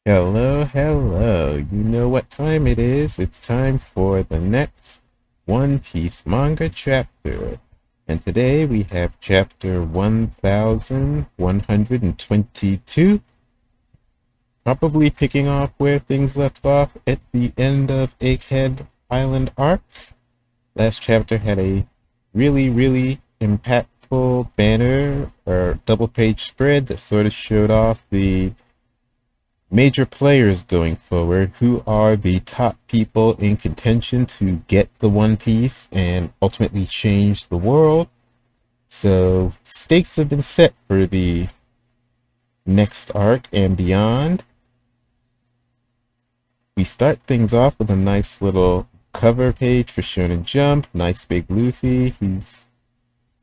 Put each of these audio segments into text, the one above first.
Hello, hello. You know what time it is. It's time for the next One Piece manga chapter. And today we have chapter 1122, probably picking off where things left off at the end of Egghead Island arc. Last chapter had a really impactful banner or double page spread that sort of showed off the major players going forward. Who are the top people in contention to get the One Piece and ultimately change the world? So stakes have been set for the next arc and beyond. We start things off with a nice little cover page for Shonen Jump. Nice big Luffy. He's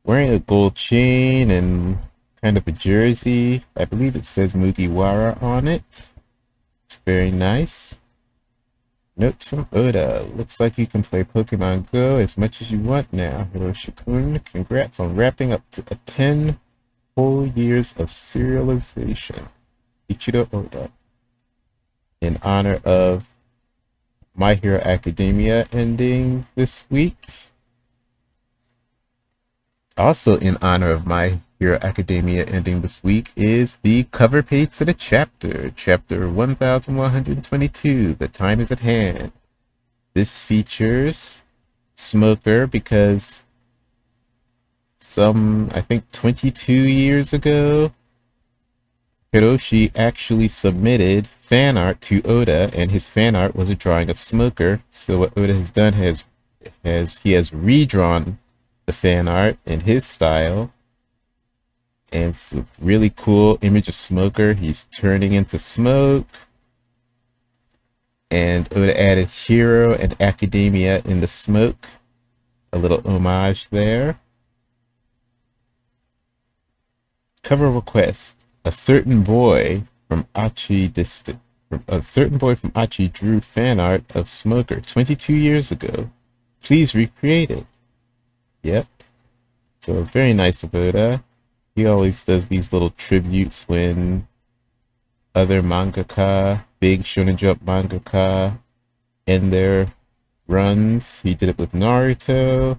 wearing a gold chain and kind of a jersey. I believe it says Mugiwara on it. It's very nice. Notes from Oda. Looks like you can play Pokemon Go as much as you want now. Hiroshi-kun, congrats on wrapping up to 10 whole years of serialization. Ichiro Oda. In honor of My Hero Academia ending this week. Also in honor of My Hero Academia ending this week is the cover page to the chapter. Chapter 1122. The time is at hand. This features Smoker because I think 22 years ago, Hiroshi actually submitted fan art to Oda, and his fan art was a drawing of Smoker. So what Oda has done he has redrawn the fan art in his style, and it's a really cool image of Smoker. He's turning into smoke, and Oda added Hero and Academia in the smoke. A little homage there. Cover request. A certain boy from Achi drew fan art of Smoker 22 years ago. Please recreate it. Yep. So very nice of Oda. He always does these little tributes when other mangaka, big Shonen Jump mangaka, end their runs. He did it with Naruto.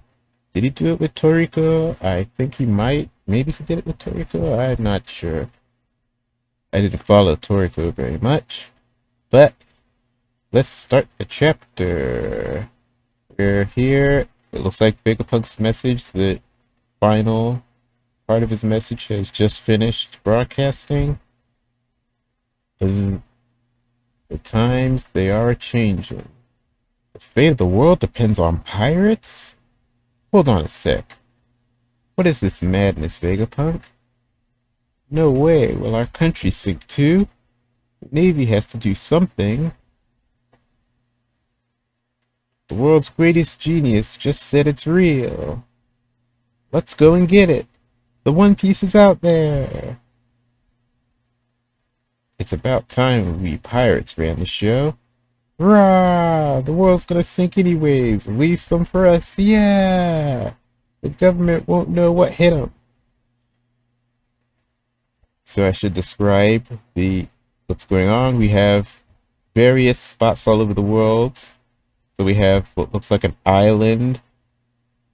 Did he do it with Toriko? I think he might. Maybe he did it with Toriko. I'm not sure. I didn't follow Toriko very much. But let's start the chapter. We're here. It looks like Vegapunk's message, the final part of his message, has just finished broadcasting. The times, they are changing. The fate of the world depends on pirates? Hold on a sec. What is this madness, Vegapunk? No way. Will our country sink too? The Navy has to do something. The world's greatest genius just said it's real. Let's go and get it. The One Piece is out there. It's about time we pirates ran the show. Rah! The world's gonna sink anyways. Leave some for us. Yeah! The government won't know what hit them. So I should describe what's going on. We have various spots all over the world. So we have what looks like an island.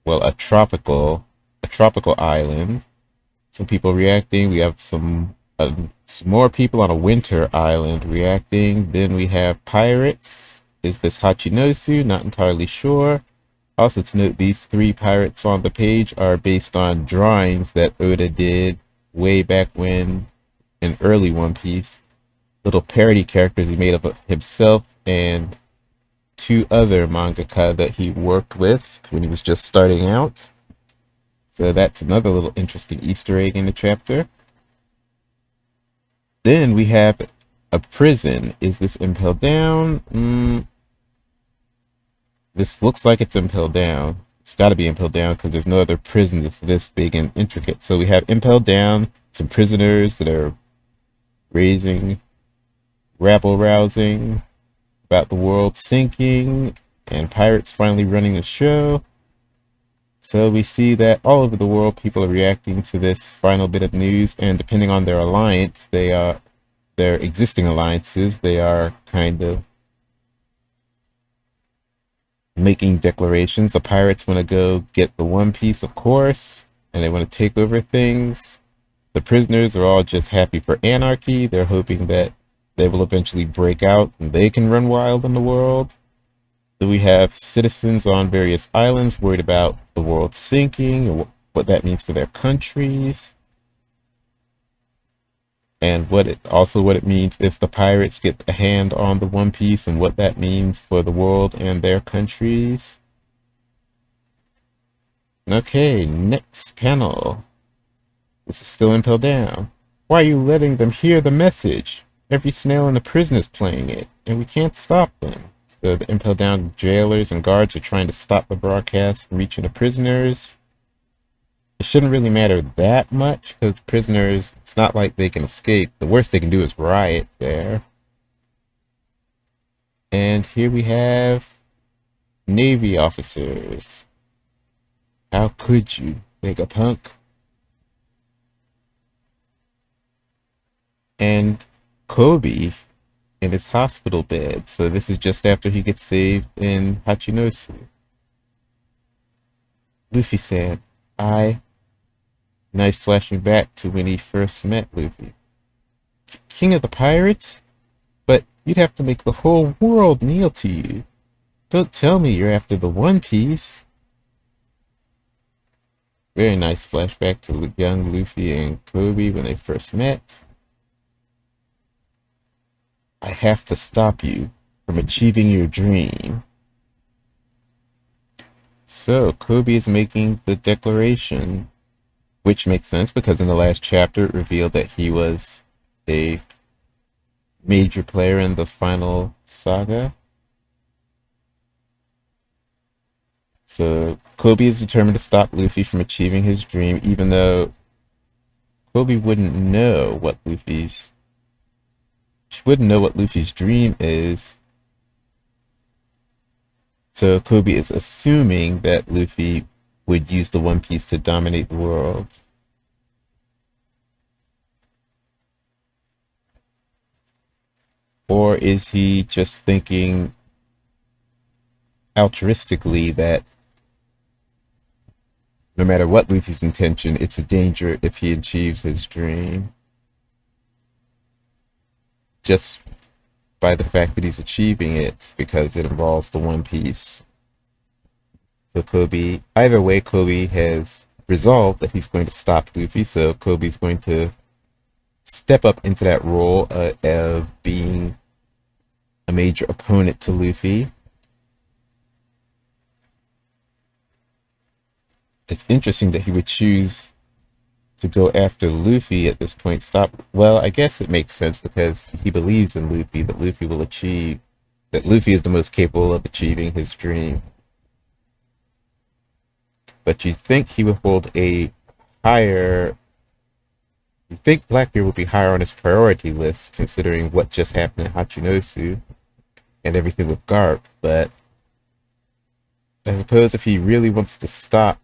Well, a tropical island. Some people reacting. We have some more people on a winter island reacting. Then we have pirates. Is this Hachinosu? Not entirely sure. Also to note, these three pirates on the page are based on drawings that Oda did way back when in early One Piece. Little parody characters he made up of himself and two other mangaka that he worked with when he was just starting out. So that's another little interesting Easter egg in the chapter. Then we have a prison. Is this Impel Down? This looks like it's Impel Down. It's got to be Impel Down because there's no other prison that's this big and intricate. So we have Impel Down, some prisoners that are raising, rabble-rousing about the world sinking, and pirates finally running the show. So we see that all over the world, people are reacting to this final bit of news, and depending on their alliance, they their existing alliances, they are kind of making declarations. The pirates want to go get the One Piece, of course, and they want to take over things. The prisoners are all just happy for anarchy. They're hoping that they will eventually break out and they can run wild in the world. So we have citizens on various islands worried about the world sinking and what that means for their countries, and what it means if the pirates get a hand on the One Piece and what that means for the world and their countries. Okay, next panel. This is still Impel Down. Why are you letting them hear the message? Every snail in the prison is playing it, and we can't stop them. So the Impel Down jailers and guards are trying to stop the broadcast from reaching the prisoners. It shouldn't really matter that much, because prisoners, it's not like they can escape. The worst they can do is riot there. And here we have Navy officers. How could you, Vegapunk? And Kobe in his hospital bed. So this is just after he gets saved in Hachinosu. Luffy said, nice flashing back to when he first met Luffy. King of the pirates? But you'd have to make the whole world kneel to you. Don't tell me you're after the One Piece. Very nice flashback to young Luffy and Kobe when they first met. I have to stop you from achieving your dream. So, Kobe is making the declaration, which makes sense because in the last chapter it revealed that he was a major player in the final saga. So, Kobe is determined to stop Luffy from achieving his dream, even though Kobe wouldn't know what Luffy's dream is. So Kobe is assuming that Luffy would use the One Piece to dominate the world. Or is he just thinking altruistically that no matter what Luffy's intention, it's a danger if he achieves his dream? Just by the fact that he's achieving it because it involves the One Piece. So either way, Kobe has resolved that he's going to stop Luffy, so Kobe's going to step up into that role of being a major opponent to Luffy. It's interesting that he would choose to go after Luffy at this point. Well, I guess it makes sense because he believes in Luffy, that Luffy is the most capable of achieving his dream. But you think he would hold you think Blackbeard would be higher on his priority list considering what just happened in Hachinosu and everything with Garp, but I suppose if he really wants to stop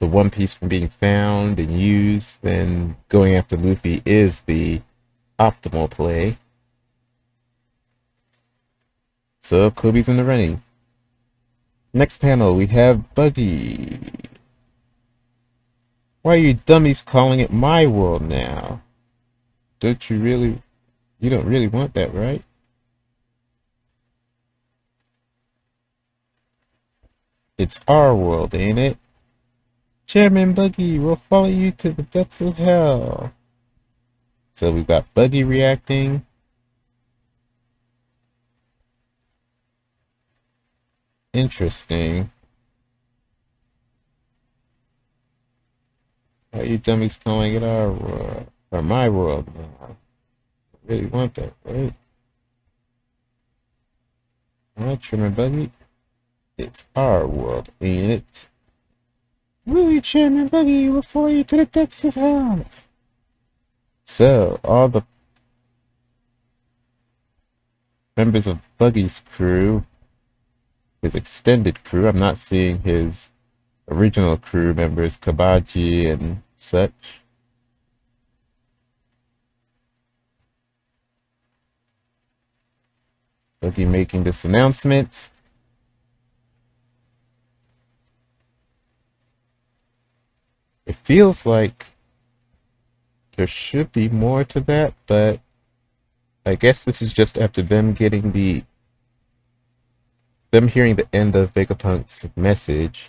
the One Piece from being found and used, then going after Luffy is the optimal play. So Kobe's in the running. Next panel, we have Buggy. Why are you dummies calling it my world now? You don't really want that, right? It's our world, ain't it? Chairman Buggy will follow you to the depths of hell. So we've got Buggy reacting. Interesting. Why are you dummies calling it our world? Or my world now? I really want that, right? Alright, Chairman Buggy. It's our world, ain't it? Really, Chairman Buggy will follow you to the depths of hell. So, all the members of Buggy's crew, his extended crew, I'm not seeing his original crew members, Kabaji and such. Buggy making this announcement. It feels like there should be more to that, but I guess this is just after them hearing the end of Vegapunk's message.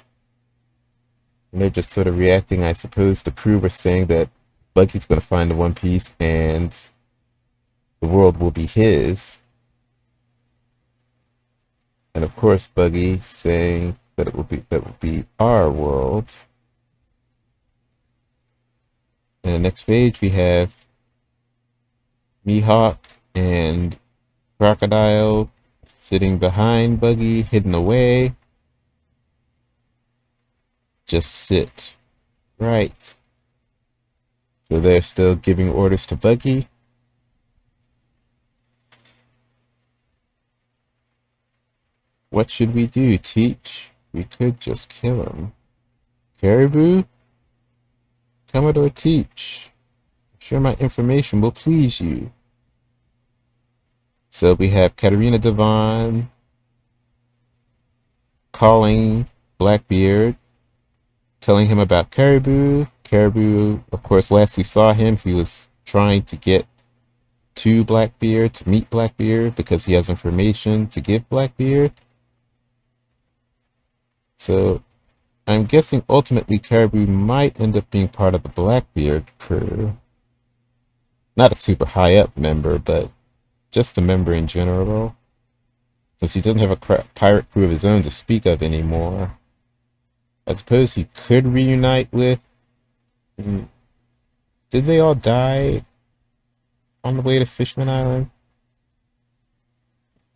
And they're just sort of reacting, I suppose. The crew were saying that Buggy's going to find the One Piece and the world will be his. And of course, Buggy saying that that will be our world. And the next page we have Mihawk and Crocodile sitting behind Buggy, hidden away. Just sit. Right. So they're still giving orders to Buggy. What should we do, Teach? We could just kill him. Caribou? Commodore Teach. I'm sure my information will please you. So we have Katarina Devon calling Blackbeard, telling him about Caribou. Caribou, of course, last we saw him, he was trying to get to Blackbeard, to meet Blackbeard, because he has information to give Blackbeard. So I'm guessing ultimately Caribou might end up being part of the Blackbeard crew. Not a super high up member, but just a member in general. Since he doesn't have a pirate crew of his own to speak of anymore. I suppose he could reunite with... Did they all die on the way to Fishman Island?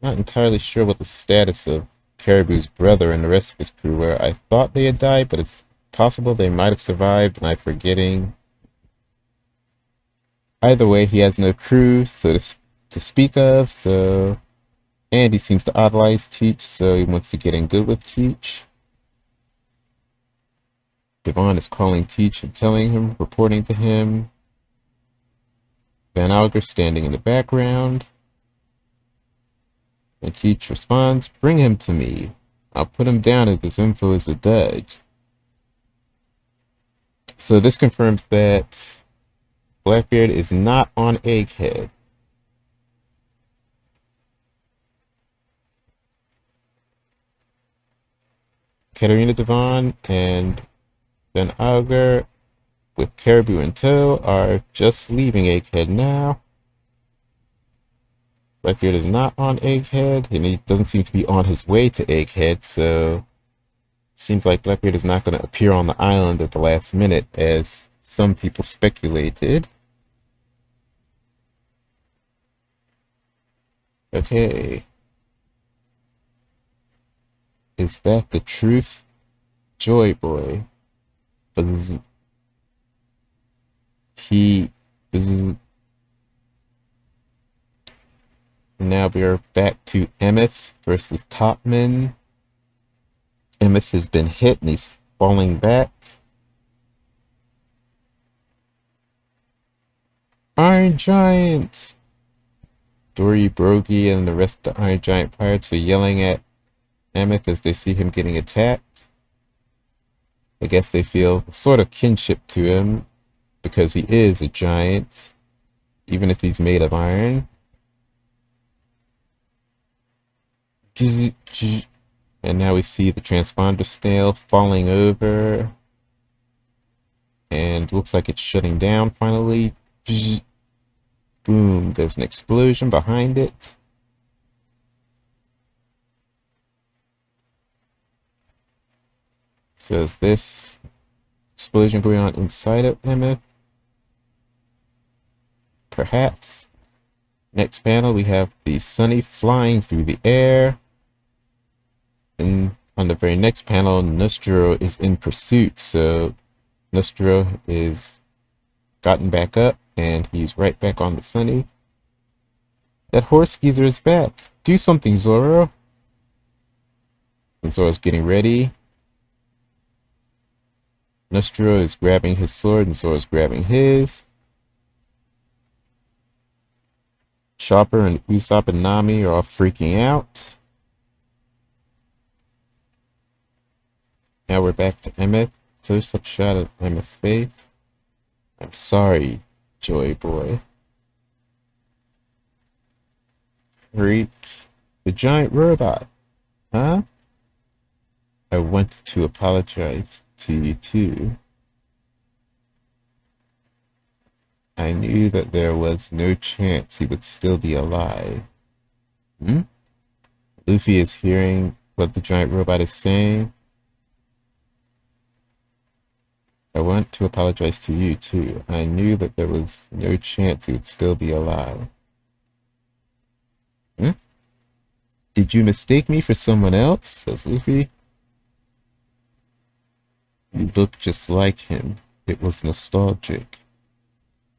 Not entirely sure what the status of Caribou's brother and the rest of his crew were. I thought they had died, but it's possible they might have survived and I'm forgetting. Either way, he has no crew to speak of, so... And he seems to idolize Teach, so he wants to get in good with Teach. Devon is calling Teach and telling him, reporting to him. Van Alger standing in the background. And Teach responds, bring him to me. I'll put him down if this info is a dud. So this confirms that Blackbeard is not on Egghead. Katarina Devon and Van Auger with Caribou in tow are just leaving Egghead now. Blackbeard is not on Egghead, and he doesn't seem to be on his way to Egghead, so it seems like Blackbeard is not going to appear on the island at the last minute, as some people speculated. Okay. Is that the truth? Joy Boy. Buzz. He... Buzz. Now we are back to Emet versus Topman. Emet has been hit and he's falling back. Iron Giant! Dory, Brogy, and the rest of the Iron Giant pirates are yelling at Emet as they see him getting attacked. I guess they feel sort of kinship to him because he is a giant, even if he's made of iron. And now we see the transponder snail falling over. And looks like it's shutting down finally. Boom, there's an explosion behind it. So is this explosion going on inside of Emet? Perhaps. Next panel, we have the Sunny flying through the air. And on the very next panel, Nostro is in pursuit. So Nostro is gotten back up, and he's right back on the Sunny. That horse geezer is back. Do something, Zoro. And Zoro's getting ready. Nostro is grabbing his sword, and Zoro's grabbing his. Chopper and Usopp and Nami are all freaking out. Now we're back to Emet. Close-up shot of Emet's face. I'm sorry, Joy Boy. Freak. The giant robot. Huh? I wanted to apologize to you too. I knew that there was no chance he would still be alive. Hmm? Luffy is hearing what the giant robot is saying. I want to apologize to you too. I knew that there was no chance he would still be alive. Hmm? Did you mistake me for someone else? Says Luffy. You look just like him. It was nostalgic.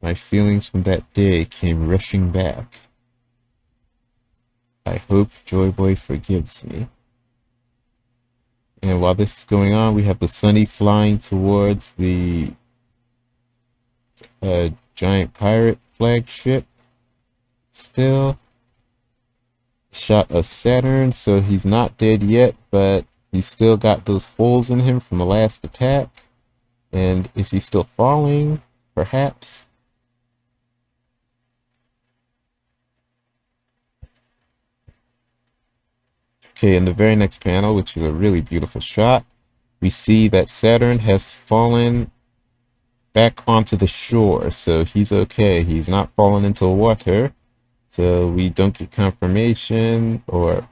My feelings from that day came rushing back. I hope Joy Boy forgives me. And while this is going on, we have the Sunny flying towards the giant pirate flagship. Still. Shot of Saturn, so he's not dead yet, but he's still got those holes in him from the last attack. And is he still falling? Perhaps. Okay, in the very next panel, which is a really beautiful shot, we see that Saturn has fallen back onto the shore, so he's okay. He's not fallen into water, so we don't get confirmation, or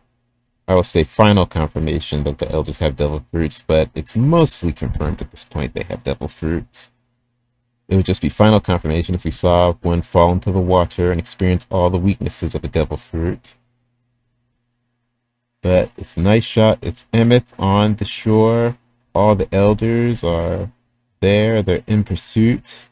I will say final confirmation that the elders have devil fruits, but it's mostly confirmed at this point they have devil fruits. It would just be final confirmation if we saw one fall into the water and experience all the weaknesses of a devil fruit. But it's a nice shot. It's Emet on the shore. All the elders are there. They're in pursuit.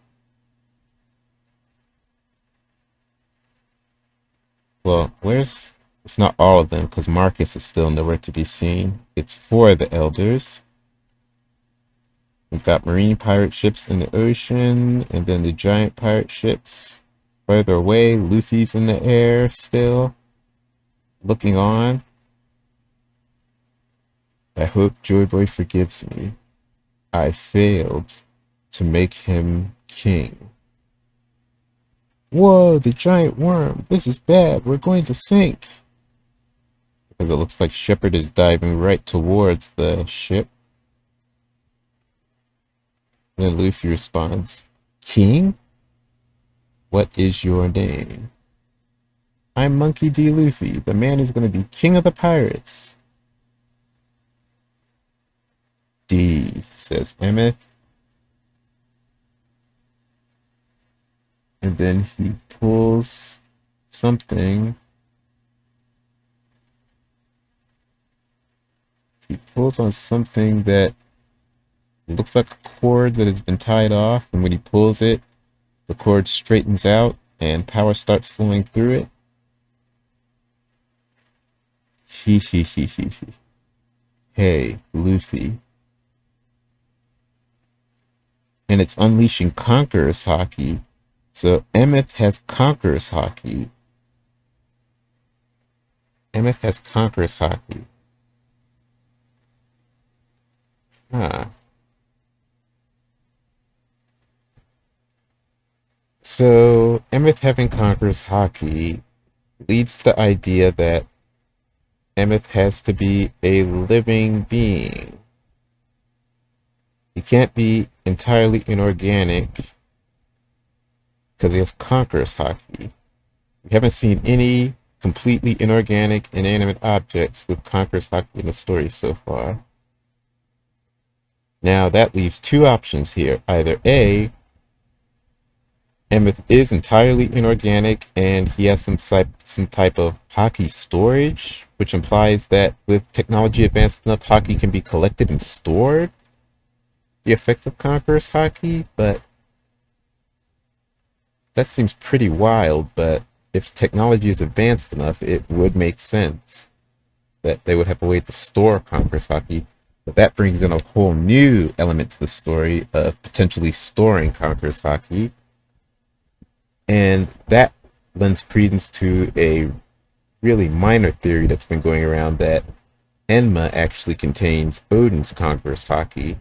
Well, it's not all of them because Marcus is still nowhere to be seen. It's 4 of the elders. We've got marine pirate ships in the ocean, and then the giant pirate ships further away. Luffy's in the air still, looking on. I hope Joy Boy forgives me. I failed to make him king. Whoa, the giant worm. This is bad. We're going to sink. Because it looks like Shepard is diving right towards the ship. Then Luffy responds, King? What is your name? I'm Monkey D. Luffy, the man who's going to be king of the pirates. D, says Emet. And then he pulls something. He pulls on something that looks like a cord that has been tied off. And when he pulls it, the cord straightens out and power starts flowing through it. He. Hey, Luffy. And it's unleashing Conqueror's Haki. So Emet has Conqueror's Haki. Emet has Conqueror's Haki. Ah. So Emet having Conqueror's Haki leads to the idea that Emet has to be a living being. He can't be entirely inorganic because he has Conqueror's Haki. We haven't seen any completely inorganic, inanimate objects with Conqueror's Haki in the story so far. Now that leaves 2 options here. Either A, Emet is entirely inorganic and he has some type of Haki storage, which implies that with technology advanced enough, Haki can be collected and stored. The effect of Conqueror's Haki, but that seems pretty wild. But if technology is advanced enough, it would make sense that they would have a way to store Conqueror's Haki. But that brings in a whole new element to the story of potentially storing Conqueror's Haki. And that lends credence to a really minor theory that's been going around that Enma actually contains Odin's Conqueror's Haki,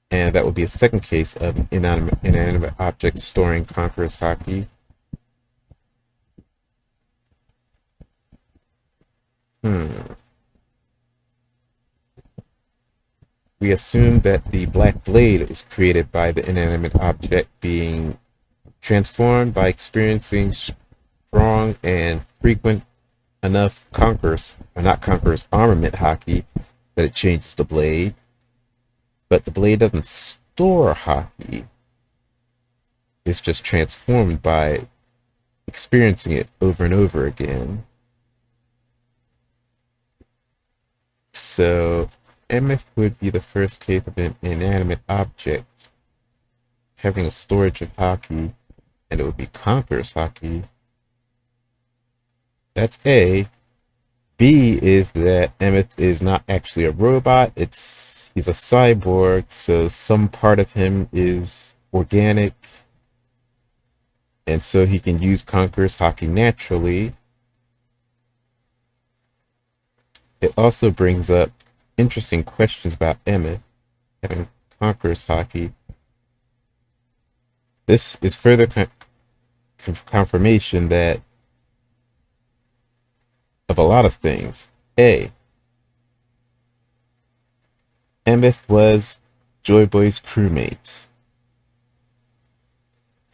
and that would be a second case of an inanimate object storing Conqueror's Haki. Hmm. We assume that the Black Blade is created by the inanimate object being transformed by experiencing strong and frequent enough conquerors, or not conquerors, armament Haki, that it changes the blade. But the blade doesn't store Haki. It's just transformed by experiencing it over and over again. So, Emet would be the first case of an inanimate object having a storage of Haki, and it would be Conqueror's Haki. That's A. B is that Emet is not actually a robot. He's a cyborg, so some part of him is organic, and so he can use Conqueror's Haki naturally. It also brings up interesting questions about Emet having Conqueror's Haki. This is further confirmation that of a lot of things. A. Emet was Joy Boy's crewmate.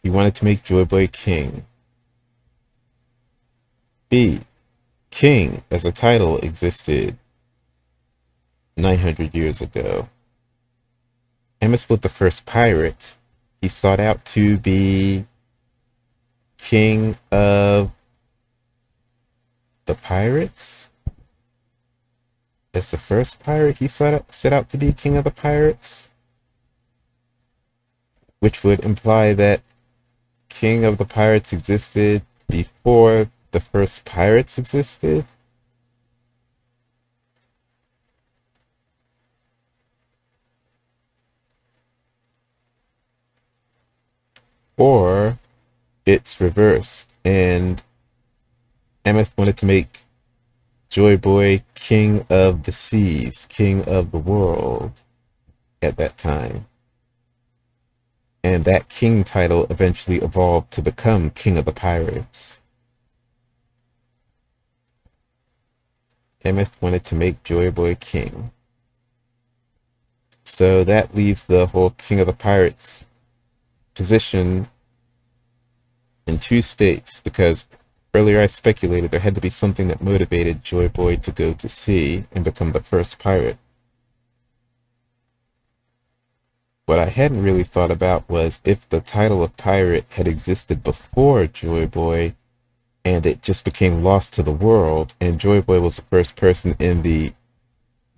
He wanted to make Joy Boy king. B. King as a title existed 900 years ago. Emet was the first pirate. He sought out to be king of the pirates. As the first pirate, he set out to be king of the pirates, which would imply that king of the pirates existed before the first pirates existed. Or it's reversed, and Emet wanted to make Joy Boy king of the seas, king of the world at that time. And that king title eventually evolved to become king of the pirates. Emet wanted to make Joy Boy king. So that leaves the whole king of the pirates position in two states, because earlier I speculated there had to be something that motivated Joy Boy to go to sea and become the first pirate. What I hadn't really thought about was if the title of pirate had existed before Joy Boy and it just became lost to the world, and Joy Boy was the first person in the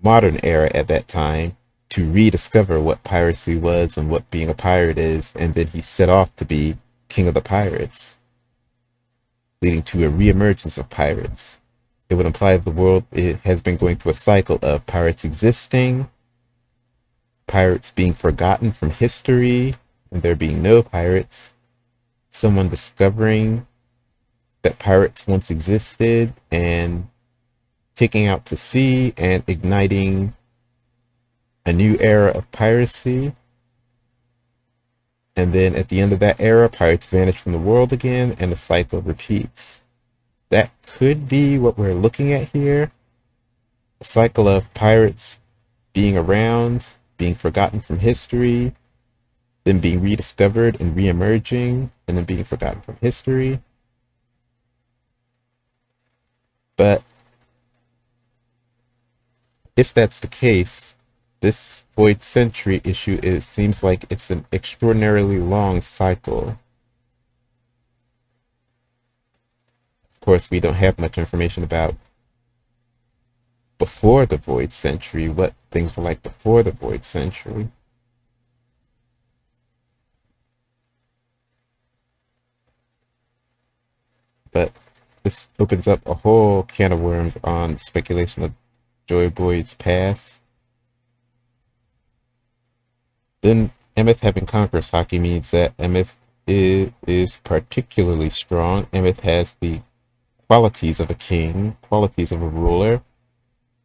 modern era at that time to rediscover what piracy was and what being a pirate is, and then he set off to be king of the pirates, leading to a reemergence of pirates. It would imply that the world has been going through a cycle of pirates existing, pirates being forgotten from history, and there being no pirates, someone discovering that pirates once existed and taking out to sea and igniting a new era of piracy. And then at the end of that era, pirates vanish from the world again, and the cycle repeats. That could be what we're looking at here. A cycle of pirates being around, being forgotten from history, then being rediscovered and re-emerging, and then being forgotten from history. But if that's the case, this Void Century issue seems like it's an extraordinarily long cycle. Of course, we don't have much information about before the Void Century, what things were like before the Void Century. But this opens up a whole can of worms on speculation of Joy Boy's past. Then Emet having conquerors hockey means that is particularly strong. Emet has the qualities of a king, qualities of a ruler.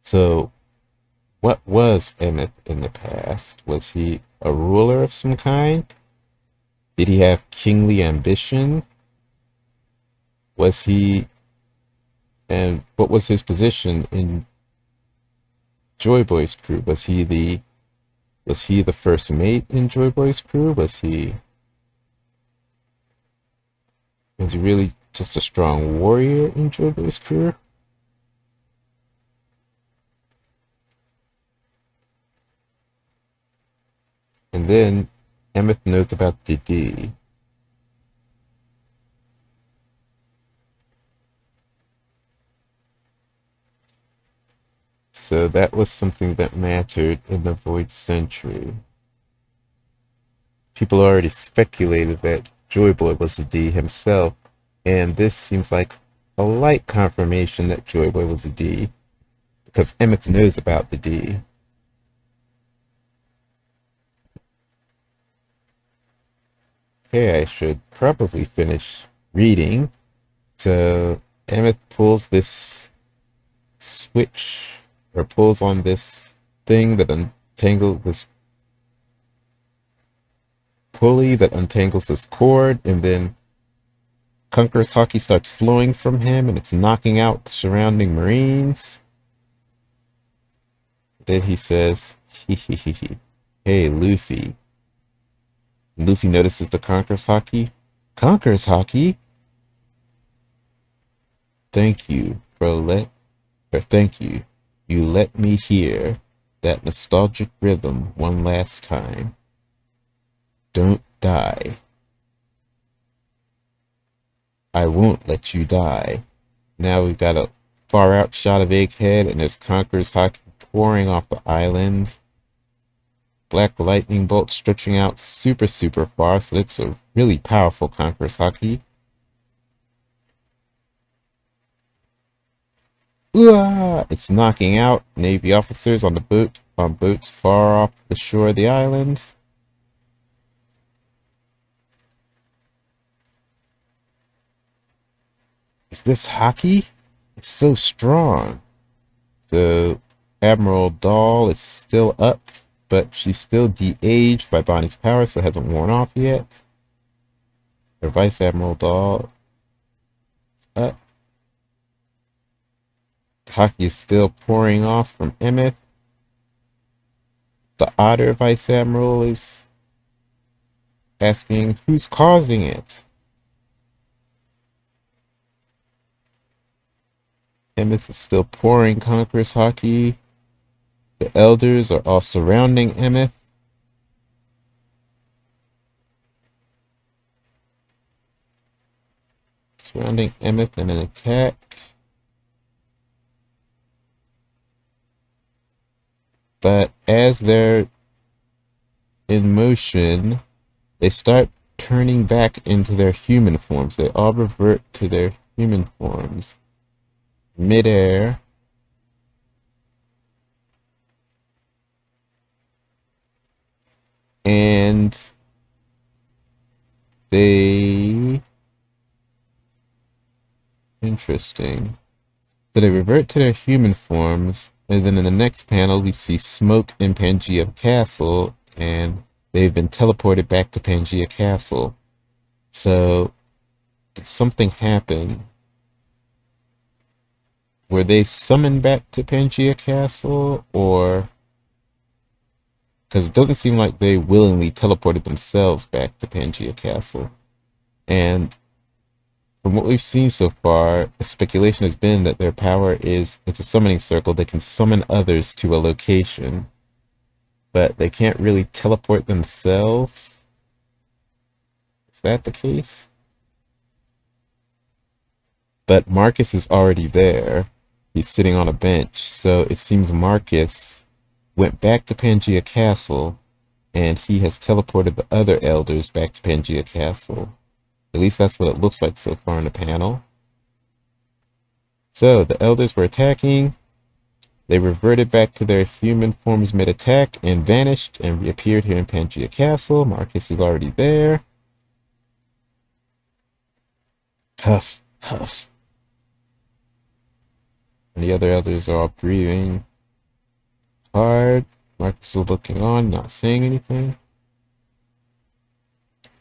So, what was Emet in the past? Was he a ruler of some kind? Did he have kingly ambition? Was he, and what was his position in Joy Boy's crew? Was he the first mate in Joy Boy's crew? Was he really just a strong warrior in Joy Boy's crew? And then Emmett knows about Didi. So that was something that mattered in the Void Century. People already speculated that Joy Boy was a D himself, and this seems like a light confirmation that Joy Boy was a D, because Emmett knows about the D. Okay, I should probably finish reading. So Emmett pulls this switch, or pulls on this thing that untangles this pulley that untangles this cord, and then Conqueror's hockey starts flowing from him, and it's knocking out the surrounding Marines. Then he says, hee hee hee hee. Hey, Luffy. Luffy notices the Conqueror's hockey. Conqueror's hockey? Thank you for thank you. You let me hear that nostalgic rhythm one last time. Don't die. I won't let you die. Now we've got a far out shot of Egghead, and there's Conqueror's hockey pouring off the island. Black lightning bolt stretching out super, super far, so it's a really powerful Conqueror's hockey. Ooh, it's knocking out Navy officers on boats far off the shore of the island. Is this hockey? It's so strong. The Admiral Doll is still up, but she's still de-aged by Bonnie's power, so it hasn't worn off yet. Her Vice Admiral Doll up. The hockey is still pouring off from Emmett. The Otter Vice Admiral is asking who's causing it. Emmett is still pouring Conqueror's hockey. The elders are all surrounding Emmett. Surrounding Emmett in an attack. But as they're in motion, they start turning back into their human forms. They all revert to their human forms. Midair. And they... Interesting. So they revert to their human forms, and then in the next panel we see Smoke in Pangea Castle, and they've been teleported back to Pangea Castle. So, did something happen? Were they summoned back to Pangea Castle, or... Because it doesn't seem like they willingly teleported themselves back to Pangea Castle. And from what we've seen so far, the speculation has been that their power is, it's a summoning circle. They can summon others to a location, but they can't really teleport themselves. Is that the case? But Marcus is already there. He's sitting on a bench, so it seems Marcus went back to Pangea Castle, and he has teleported the other elders back to Pangea Castle. At least that's what it looks like so far in the panel. So, the elders were attacking. They reverted back to their human forms mid-attack and vanished and reappeared here in Pangea Castle. Marcus is already there. Huff, huff. And the other elders are all breathing hard. Marcus is looking on, not saying anything.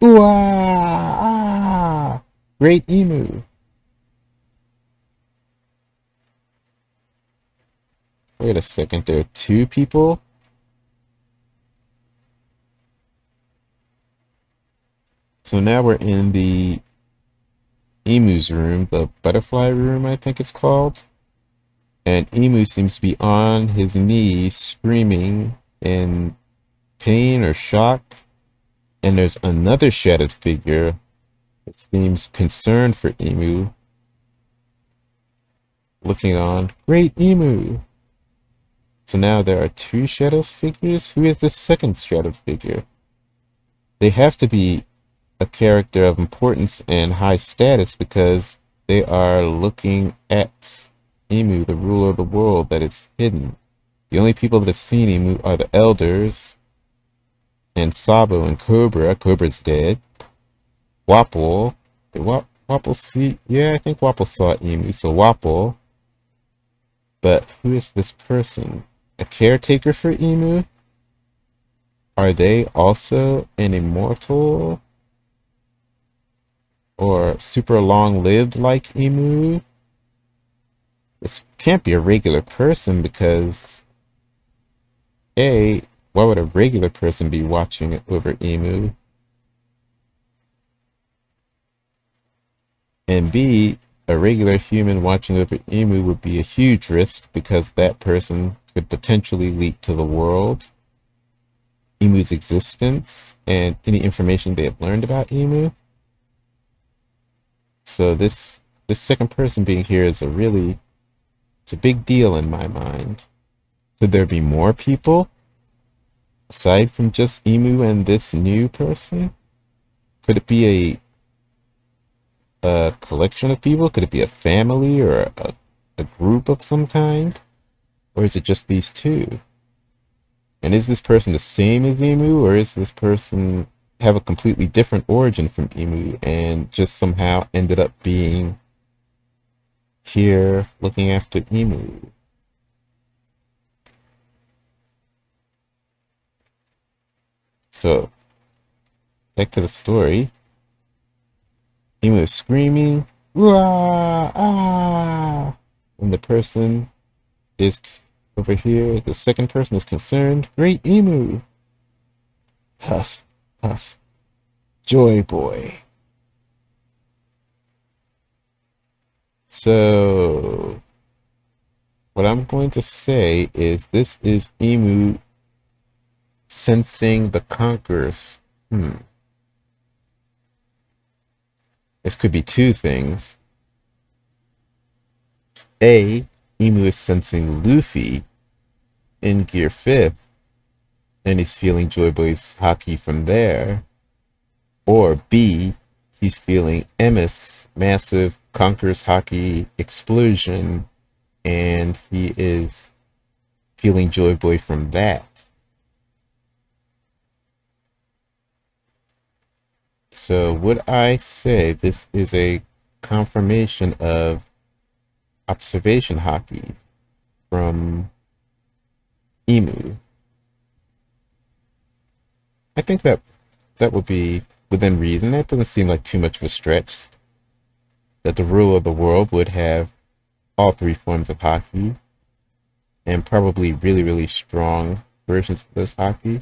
Ooh, ah, great emu. Wait a second, there are two people? So now we're in the emu's room, the butterfly room, I think it's called. And Emu seems to be on his knees, screaming in pain or shock. And there's another shadowed figure that seems concerned for Emu, looking on. Great Emu! So now there are two shadow figures? Who is the second shadow figure? They have to be a character of importance and high status because they are looking at Emu, the ruler of the world that is hidden. The only people that have seen Emu are the elders and Sabo and Cobra. Cobra's dead. Wapple. Did Wapple see? Yeah, I think Wapple saw Emu, so Wapple. But who is this person? A caretaker for Emu? Are they also an immortal? Or super long-lived like Emu? This can't be a regular person because A, why would a regular person be watching over Emu? And B, a regular human watching over Emu would be a huge risk because that person could potentially leak to the world Emu's existence and any information they have learned about Emu. So this second person being here is it's a big deal in my mind. Could there be more people aside from just Emu and this new person? Could it be a collection of people? Could it be a family or a group of some kind? Or is it just these two? And is this person the same as Emu, or is this person have a completely different origin from Emu and just somehow ended up being here looking after Emu? So, back to the story. Emu is screaming, "Rah! Ah!" And the person is over here. The second person is concerned. Great Emu! Huff, huff. Joy boy. So, what I'm going to say is this is Emu sensing the conquerors. This could be two things. A, Emu is sensing Luffy in Gear 5th, and he's feeling Joy Boy's haki from there. Or B, he's feeling Emet's massive Conqueror's haki explosion, and he is feeling Joy Boy from that. So would I say this is a confirmation of observation haki from Emu? I think that would be within reason. That doesn't seem like too much of a stretch. That the ruler of the world would have all three forms of haki and probably really, really strong versions of this haki.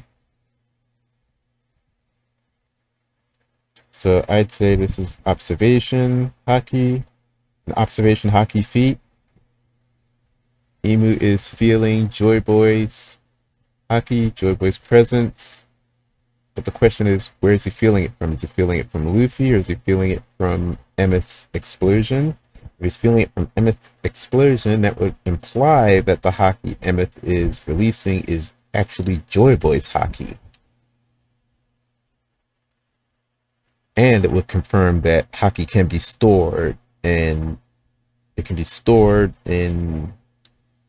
So I'd say this is observation haki, an observation haki feat. Emu is feeling Joy Boy's haki, Joy Boy's presence. But the question is, where is he feeling it from? Is he feeling it from Luffy, or is he feeling it from Emet's explosion? If he's feeling it from Emet's explosion, that would imply that the haki Emet is releasing is actually Joy Boy's haki. And it would confirm that haki can be stored, and it can be stored in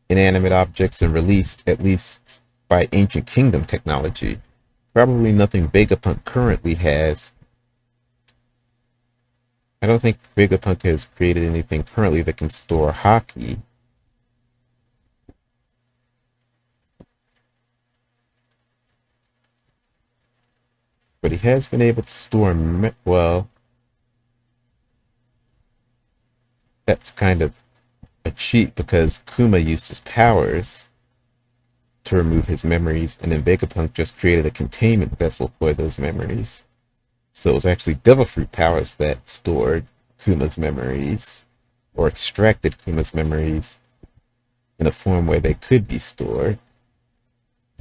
inanimate objects and released, at least by ancient kingdom technology. Probably nothing Vegapunk currently has. I don't think Vegapunk has created anything currently that can store hockey. But he has been able to store, well, that's kind of a cheat because Kuma used his powers to remove his memories, and then Vegapunk just created a containment vessel for those memories. So it was actually Devil Fruit powers that stored Kuma's memories, or extracted Kuma's memories in a form where they could be stored.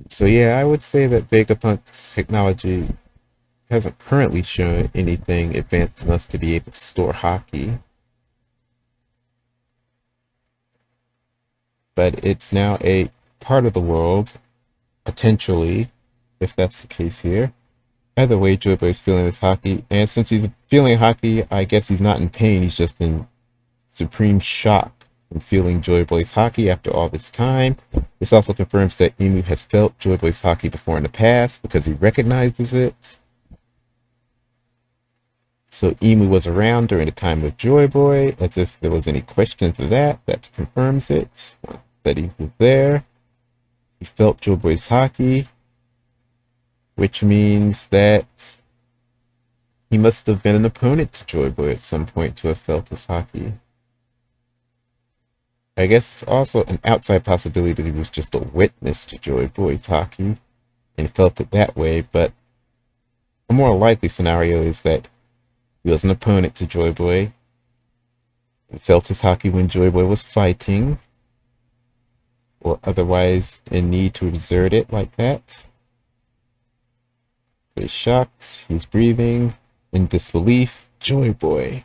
So yeah, I would say that Vegapunk's technology hasn't currently shown anything advanced enough to be able to store hockey, but it's now a part of the world, potentially, if that's the case here. Either way, Joy Boy is feeling his hockey, and since he's feeling hockey, I guess he's not in pain, he's just in supreme shock from feeling Joy Boy's hockey after all this time. This also confirms that Emu has felt Joy Boy's hockey before in the past because he recognizes it. So Emu was around during the time of Joy Boy, as if there was any question to that. That confirms it, that he was there. He felt Joy Boy's hockey, which means that he must have been an opponent to Joy Boy at some point to have felt his hockey. I guess it's also an outside possibility that he was just a witness to Joy Boy's hockey and felt it that way, but a more likely scenario is that he was an opponent to Joy Boy and felt his hockey when Joy Boy was fighting, or otherwise in need to exert it like that. So he's shocked, he's breathing, in disbelief, Joy Boy.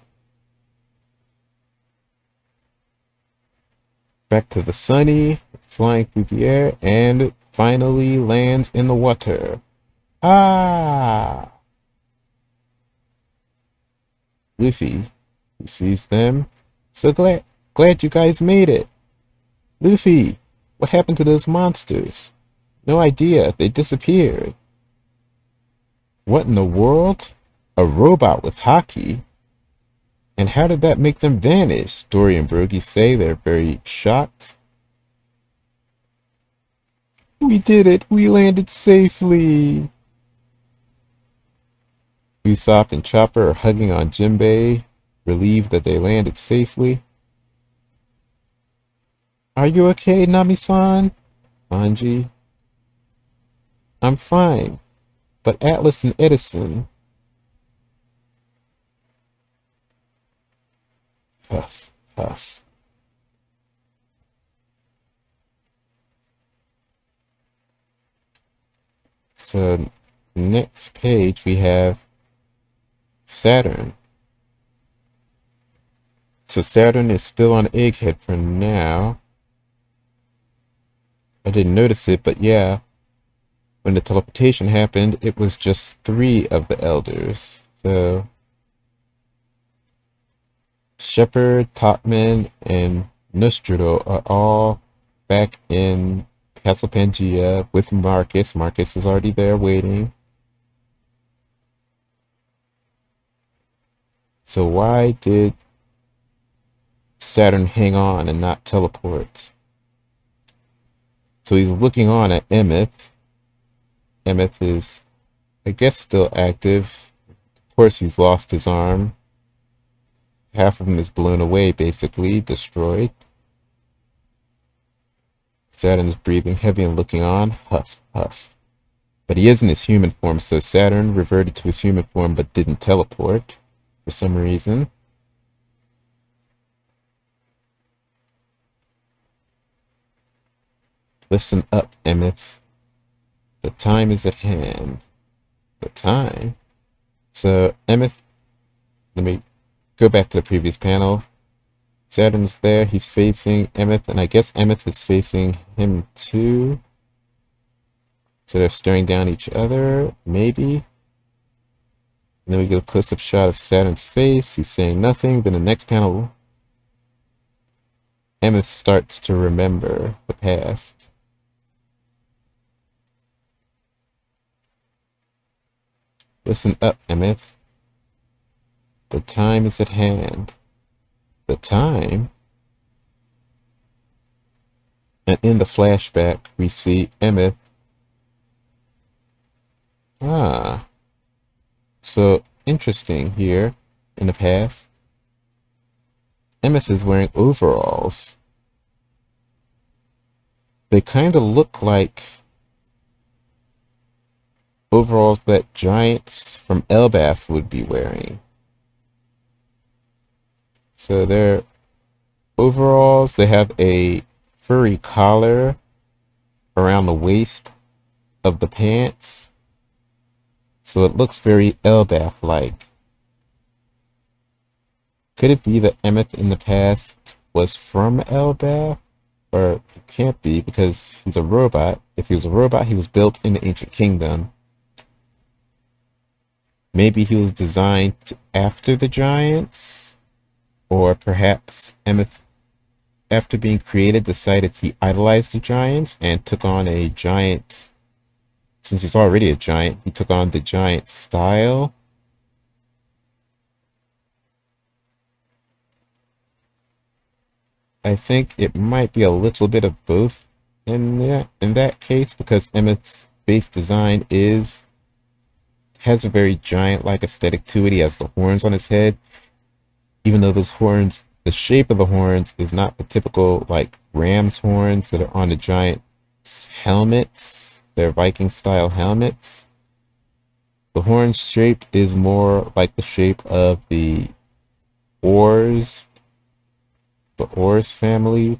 Back to the Sunny, flying through the air, and finally lands in the water. Ah! Luffy, he sees them. So glad you guys made it. Luffy, what happened to those monsters? No idea, they disappeared. What in the world? A robot with hockey? And how did that make them vanish? Story and Brogy say they're very shocked. We did it! We landed safely! Usopp and Chopper are hugging on Jinbei, relieved that they landed safely. Are you okay, Nami-san? Sanji. I'm fine, but Atlas and Edison... Huff, huff. So, next page we have Saturn. So Saturn is still on Egghead for now. I didn't notice it, but yeah. When the teleportation happened, it was just 3 of the elders. So Shepard, Topman, and Nostrodo are all back in Castle Pangea with Marcus. Marcus is already there waiting. So why did Saturn hang on and not teleport? So he's looking on at Emet. Emet is, I guess, still active. Of course, he's lost his arm. Half of him is blown away, basically, destroyed. Saturn is breathing heavy and looking on. Huff, huff. But he is in his human form, so Saturn reverted to his human form but didn't teleport for some reason. Listen up, Emet. The time is at hand. The time? So, Emet, let me go back to the previous panel. Saturn's there, he's facing Emet, and I guess Emet is facing him too. So they're staring down each other, maybe. And then we get a close-up shot of Saturn's face. He's saying nothing. Then the next panel, Emmett starts to remember the past. Listen up, Emmett. The time is at hand. The time? And in the flashback, we see Emmett. Ah, so interesting here. In the past, Emmett is wearing overalls. They kind of look like overalls that giants from Elbaf would be wearing. So they're overalls. They have a furry collar around the waist of the pants. So it looks very Elbaf-like. Could it be that Emmett in the past was from Elbaf? Or it can't be because he's a robot. If he was a robot, he was built in the Ancient Kingdom. Maybe he was designed after the giants? Or perhaps Emmett, after being created, decided he idolized the giants and took on a giant. Since he's already a giant, he took on the giant style. I think it might be a little bit of both in that case because Emmett's base design is has a very giant-like aesthetic to it. He has the horns on his head, even though those horns, the shape of the horns is not the typical like ram's horns that are on the giant's helmets. They're Viking-style helmets. The horn shape is more like the shape of oars, the oars family.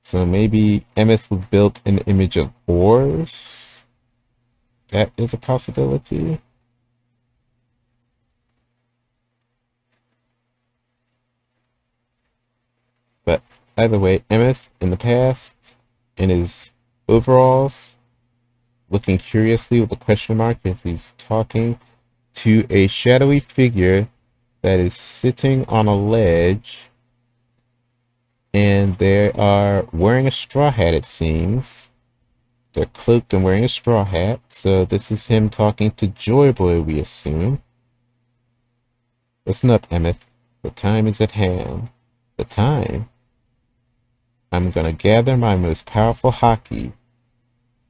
So maybe Emmet was built in the image of oars. That is a possibility. But either way, Emmet in the past, in his overalls, looking curiously with a question mark as he's talking to a shadowy figure that is sitting on a ledge, and they are wearing a straw hat, it seems. They're cloaked and wearing a straw hat, so this is him talking to Joy Boy, we assume. Listen up, Emmett. The time is at hand. The time? I'm gonna gather my most powerful hockey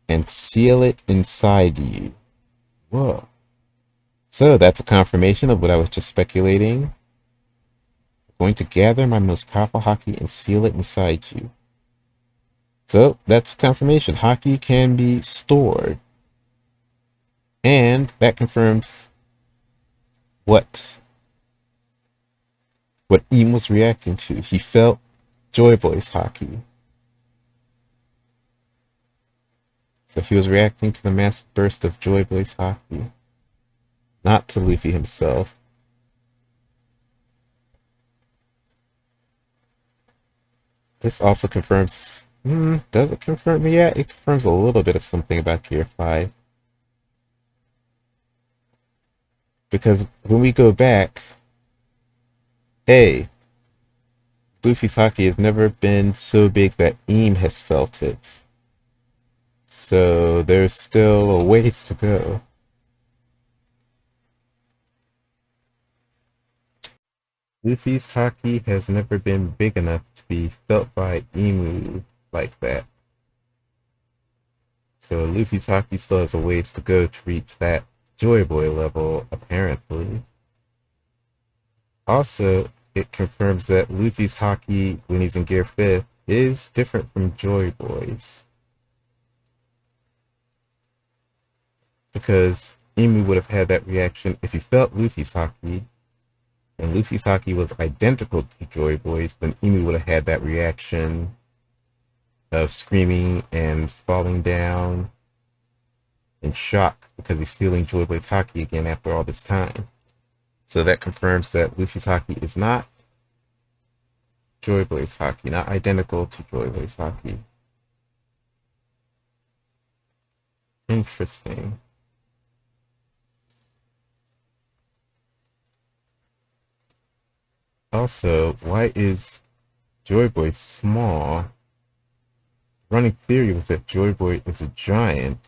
and seal it inside you. Whoa. So that's a confirmation of what I was just speculating. I'm going to gather my most powerful hockey and seal it inside you. So that's confirmation. Hockey can be stored. And that confirms what Ian was reacting to. He felt Joy Boy's hockey. So he was reacting to the massive burst of Joy Boy's hockey. Not to Luffy himself. This also confirms... does it confirm? Yeah, it confirms a little bit of something about Gear 5. Because when we go back... A. Luffy's hockey has never been so big that Eam has felt it. So there's still a ways to go. Luffy's hockey has never been big enough to be felt by Emu like that. So Luffy's hockey still has a ways to go to reach that Joy Boy level, apparently. Also, it confirms that Luffy's hockey, when he's in Gear 5, is different from Joy Boy's. Because Emu would have had that reaction if he felt Luffy's hockey, and Luffy's hockey was identical to Joy Boy's, then Emu would have had that reaction of screaming and falling down in shock because he's feeling Joy Boy's hockey again after all this time. So that confirms that Luffy's hockey is not Joy Boy's hockey, not identical to Joy Boy's hockey. Interesting. Also, why is Joy Boy small? Running theory was that Joy Boy is a giant.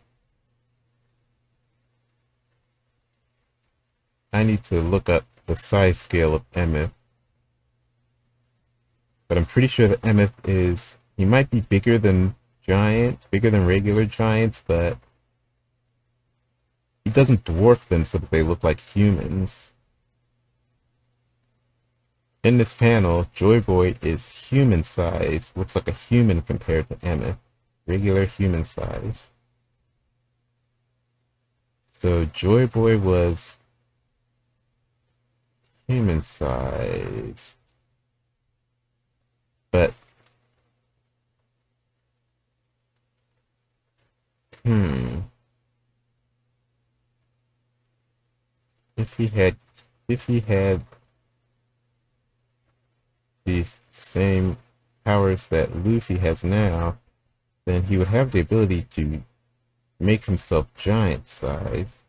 I need to look up the size scale of Emet, but I'm pretty sure that Emet is, he might be bigger than giants, bigger than regular giants, but he doesn't dwarf them so that they look like humans. In this panel, Joy Boy is human size, looks like a human compared to Emet, regular human size. So Joy Boy was human size, but hmm, if he had, if he had the same powers that Luffy has now, then he would have the ability to make himself giant size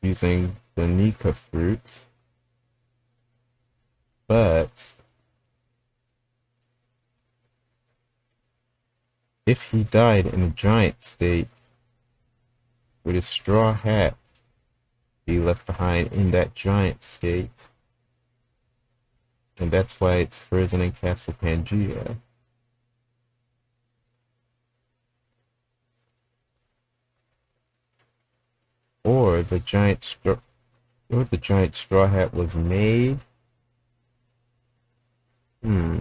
using the Nika fruit. But if he died in a giant state, would his straw hat be left behind in that giant state? And that's why it's frozen in Castle Pangea. Or the giant straw hat was made. Hmm.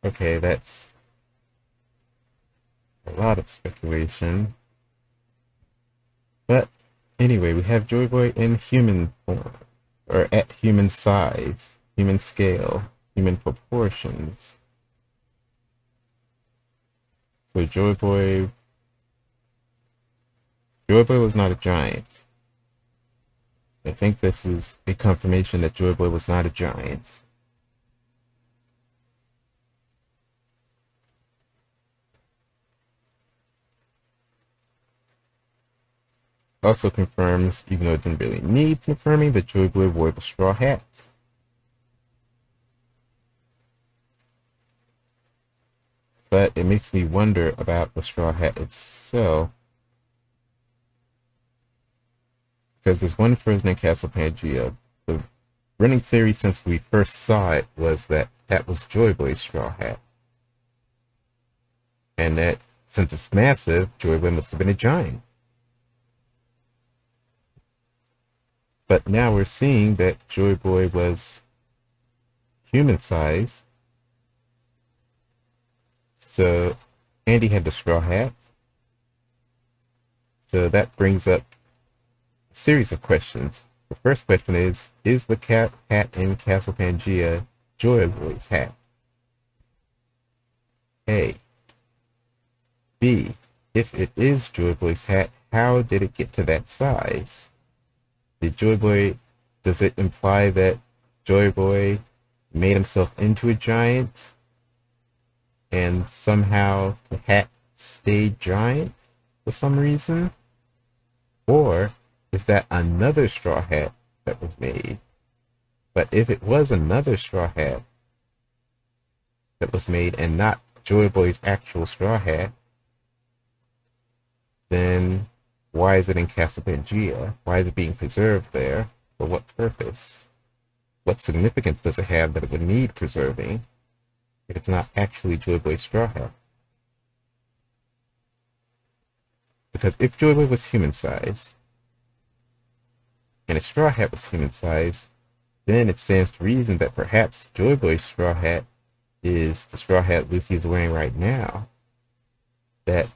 Okay, that's a lot of speculation. But anyway, we have Joy Boy in human form, or at human size, human scale, human proportions. So Joy Boy was not a giant. I think this is a confirmation that Joy Boy was not a giant. Also confirms, even though it didn't really need confirming, that Joy Boy wore the straw hat. But it makes me wonder about the straw hat itself. Because there's one frozen in Castle Pangea. The running theory since we first saw it was that that was Joy Boy's straw hat. And that since it's massive, Joy Boy must have been a giant. But now we're seeing that Joy Boy was human sized. So Andy had the straw hat. So that brings up a series of questions. The first question is the cat hat in Castle Pangea Joy Boy's hat? A. B. If it is Joy Boy's hat, how did it get to that size? Did Joy Boy, does it imply that Joy Boy made himself into a giant and somehow the hat stayed giant for some reason? Or is that another straw hat that was made? But if it was another straw hat that was made and not Joy Boy's actual straw hat, then why is it in Castle Pangea? Why is it being preserved there? For what purpose? What significance does it have that it would need preserving if it's not actually Joy Boy's straw hat? Because if Joy Boy was human sized and a straw hat was human sized, then it stands to reason that perhaps Joy Boy's straw hat is the straw hat Luffy is wearing right now. That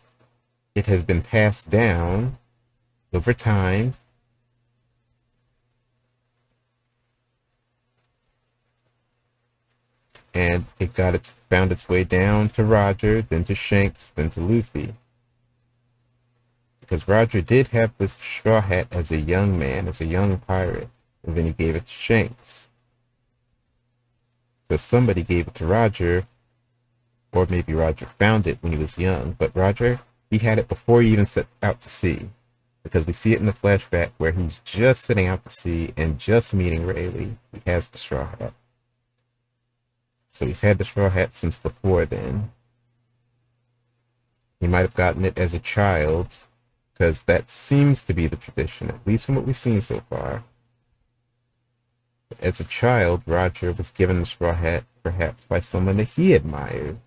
it has been passed down over time and it found its way down to Roger, then to Shanks, then to Luffy. Because Roger did have the straw hat as a young man, as a young pirate, and then he gave it to Shanks. So somebody gave it to Roger, or maybe Roger found it when he was young, but Roger, he had it before he even set out to sea. Because we see it in the flashback where he's just setting out to sea and just meeting Rayleigh. He has the straw hat. So he's had the straw hat since before then. He might have gotten it as a child, because that seems to be the tradition, at least from what we've seen so far. As a child, Roger was given the straw hat perhaps by someone that he admired.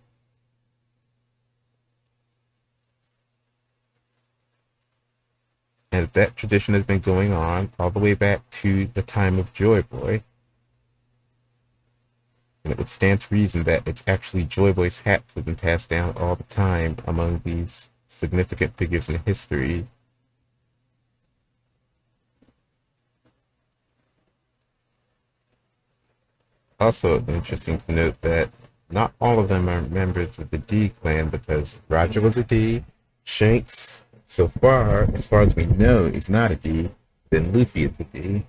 And that tradition has been going on all the way back to the time of Joy Boy. And it would stand to reason that it's actually Joy Boy's hat that has been passed down all the time among these significant figures in history. Also interesting to note that not all of them are members of the D clan, because Roger was a D, Shanks, so far, as far as we know, is not a D, then Luffy is a D.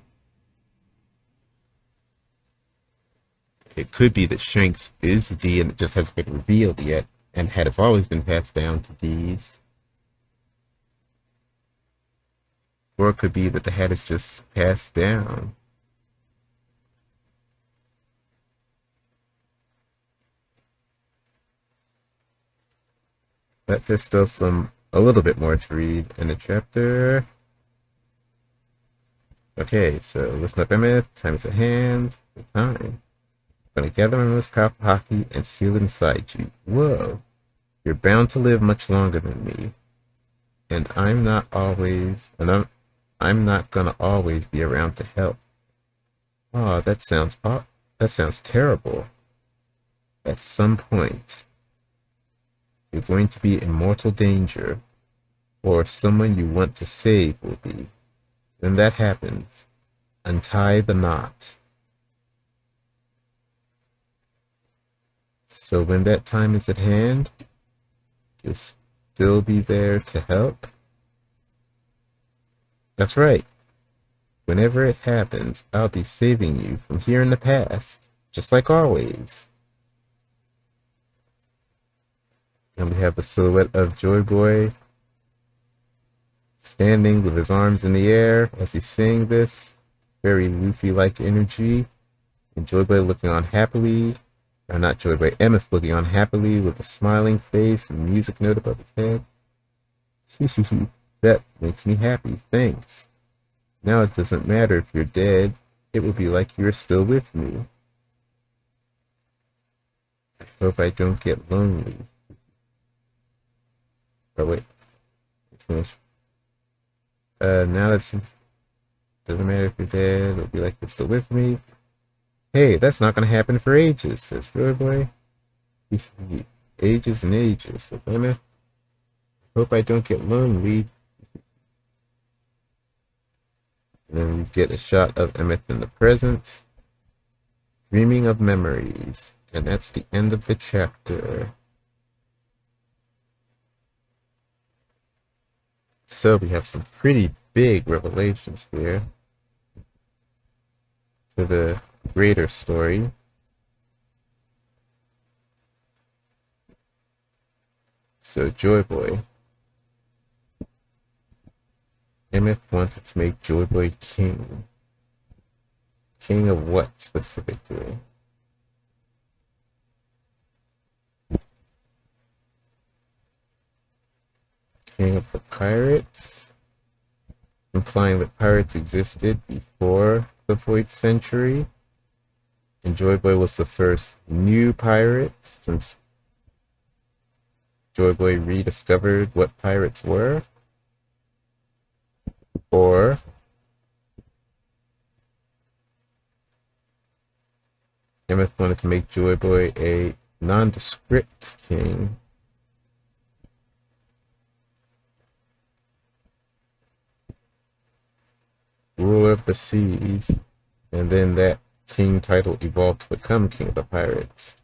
It could be that Shanks is a D and it just hasn't been revealed yet, and has always been passed down to Ds. Or it could be that the hat is just passed down. But there's still a little bit more to read in the chapter. Okay, so listen up, Emet. Time is at hand. Time. I'm gonna gather my most powerful hockey and seal it inside you. Whoa. You're bound to live much longer than me. And I'm not gonna always be around to help. Oh, that sounds terrible. At some point, you're going to be in mortal danger, or someone you want to save will be. When that happens, untie the knot. So when that time is at hand, you'll still be there to help? That's right. Whenever it happens, I'll be saving you from here in the past, just like always. And we have the silhouette of Joy Boy standing with his arms in the air as he's saying this. Very Luffy-like energy. And Joy Boy looking on happily. Or not Joy Boy, Emet looking on happily with a smiling face and music note above his head. That makes me happy, thanks. Now it doesn't matter if you're dead. It will be like you're still with me. I hope I don't get lonely. Oh wait, finish. Now that doesn't matter if you're dead, it'll be like you're still with me. Hey, that's not gonna happen for ages, says Joy Boy. Ages and ages. So, Emma, hope I don't get lonely. And then we get a shot of Emet in the present, dreaming of memories. And that's the end of the chapter. So we have some pretty big revelations here to the greater story. So Joy Boy. Emet wanted to make Joy Boy king. King of what specifically? King of the pirates? Implying that pirates existed before the Void Century. And Joy Boy was the first new pirate, since Joy Boy rediscovered what pirates were. Or Emet wanted to make Joy Boy a nondescript king. Ruler of the seas. And then that king title evolved to become King of the Pirates.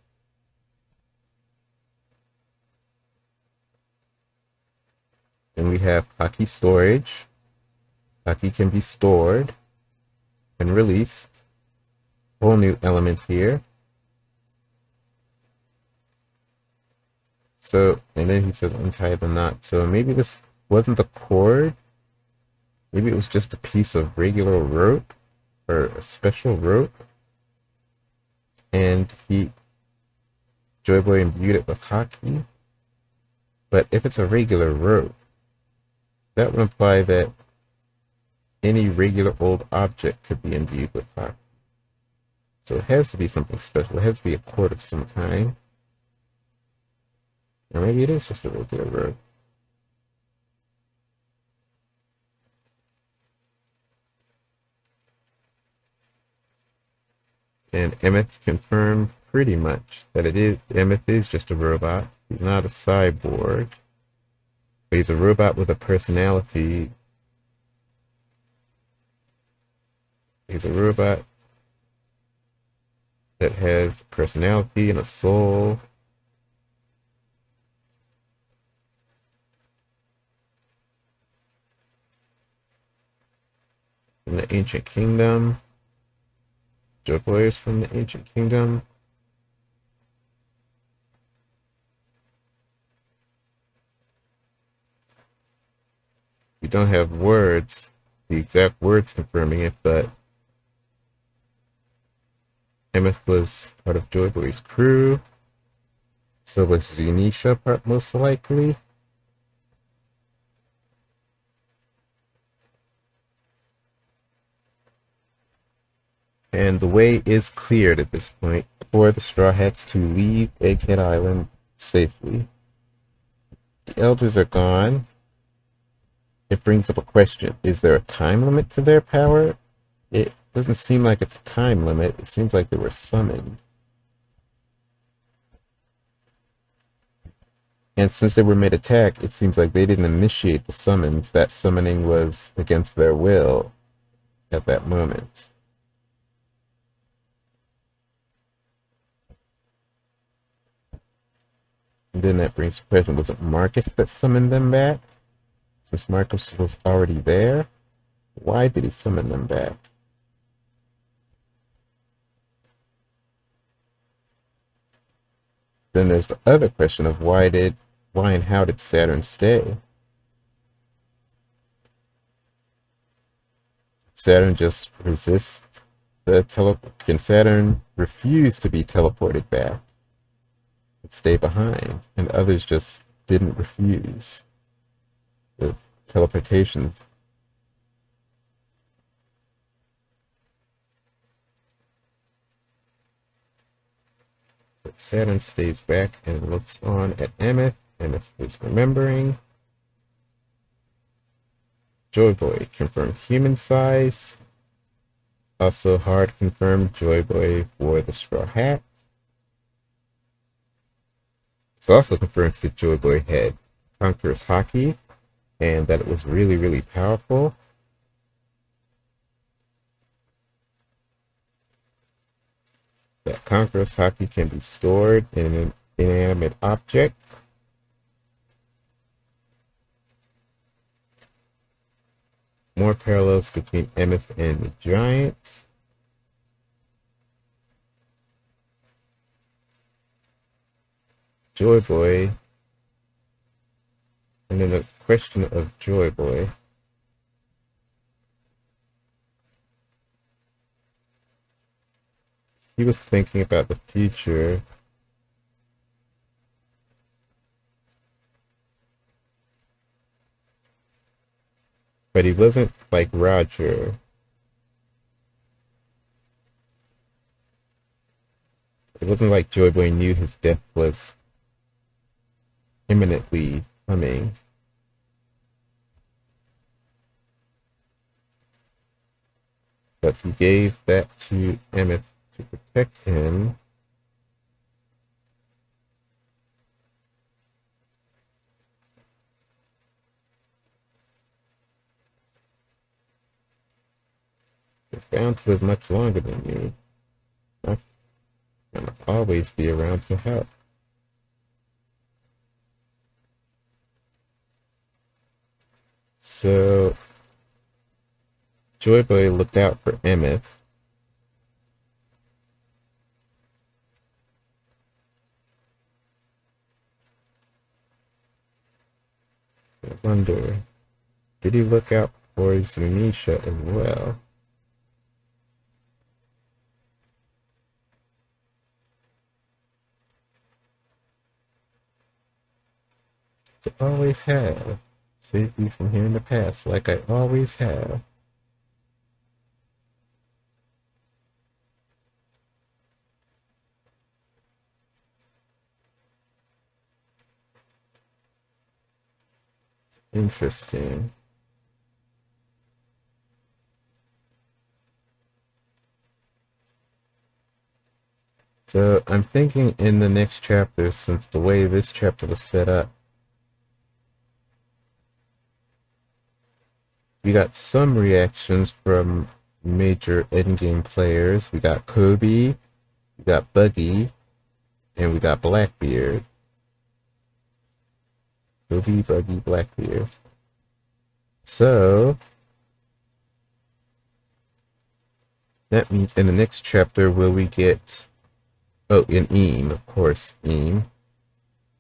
Then we have Haki storage. Haki can be stored and released. Whole new element here. So, and then he says untie the knot. So maybe this wasn't the cord. Maybe it was just a piece of regular rope or a special rope. And Joy Boy imbued it with hockey. But if it's a regular rope, that would imply that any regular old object could be imbued with hockey. So it has to be something special. It has to be a cord of some kind. Or maybe it is just a regular rope. And Emet confirmed pretty much that Emet is just a robot. He's not a cyborg. But he's a robot with a personality. He's a robot that has personality and a soul. From the ancient kingdom. Joy Boy is from the ancient kingdom. We don't have words, the exact words confirming it, but Emet was part of Joy Boy's crew. So was Zunisha part most likely. And the way is cleared at this point for the Straw Hats to leave Egghead Island safely. The elders are gone. It brings up a question. Is there a time limit to their power? It doesn't seem like it's a time limit. It seems like they were summoned. And since they were mid attack, it seems like they didn't initiate the summons. That summoning was against their will at that moment. And then that brings the question, was it Marcus that summoned them back? Since Marcus was already there, why did he summon them back? Then there's the other question of why and how did Saturn stay? Saturn just resist can Saturn refuse to be teleported back and stay behind? And others just didn't refuse the teleportation. But Saturn stays back and looks on at Emet. Emet is remembering. Joy Boy confirmed human size. Also hard confirmed Joy Boy wore the straw hat. This also confirms that Joy Boy had Conqueror's Hockey and that it was really, really powerful. That Conqueror's Hockey can be stored in an inanimate object. More parallels between Emet and the Giants. Joy Boy. And then a question of Joy Boy. He was thinking about the future. But he wasn't like Roger. It wasn't like Joy Boy knew his death was imminently coming. But he gave that to Emet to protect him. You're bound to live much longer than me. I'm gonna always be around to help. So Joy Boy looked out for Emet. I wonder, did he look out for Zunisha as well? I always have. Saved you from here in the past, like I always have. Interesting. So I'm thinking in the next chapter, since the way this chapter was set up, we got some reactions from major endgame players. We got Kobe, we got Buggy, and we got Blackbeard. Kobe, Buggy, Blackbeard. So that means in the next chapter, will we get... Oh, in Eam, of course, Eam.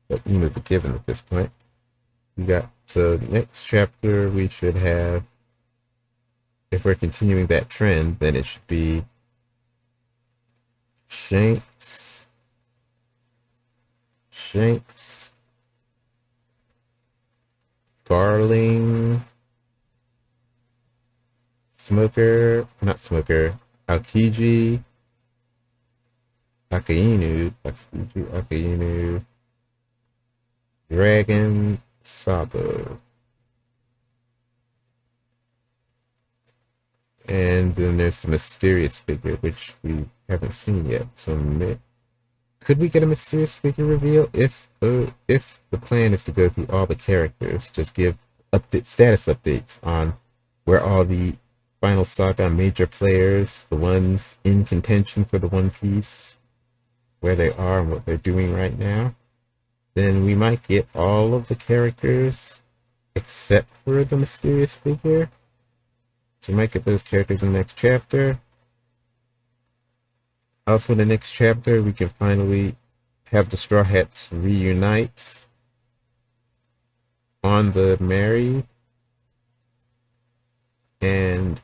But Eam is a given at this point. We got... So next chapter, we should have... If we're continuing that trend, then it should be Shanks, Garling, Smoker, not Smoker, Aokiji, Akainu, Dragon, Sabo. And then there's the mysterious figure, which we haven't seen yet. So could we get a mysterious figure reveal if the plan is to go through all the characters, just give status updates on where all the Final Saga major players, the ones in contention for the One Piece, where they are and what they're doing right now, then we might get all of the characters except for the mysterious figure. So we might get those characters in the next chapter. Also, in the next chapter, we can finally have the Straw Hats reunite on the Mary and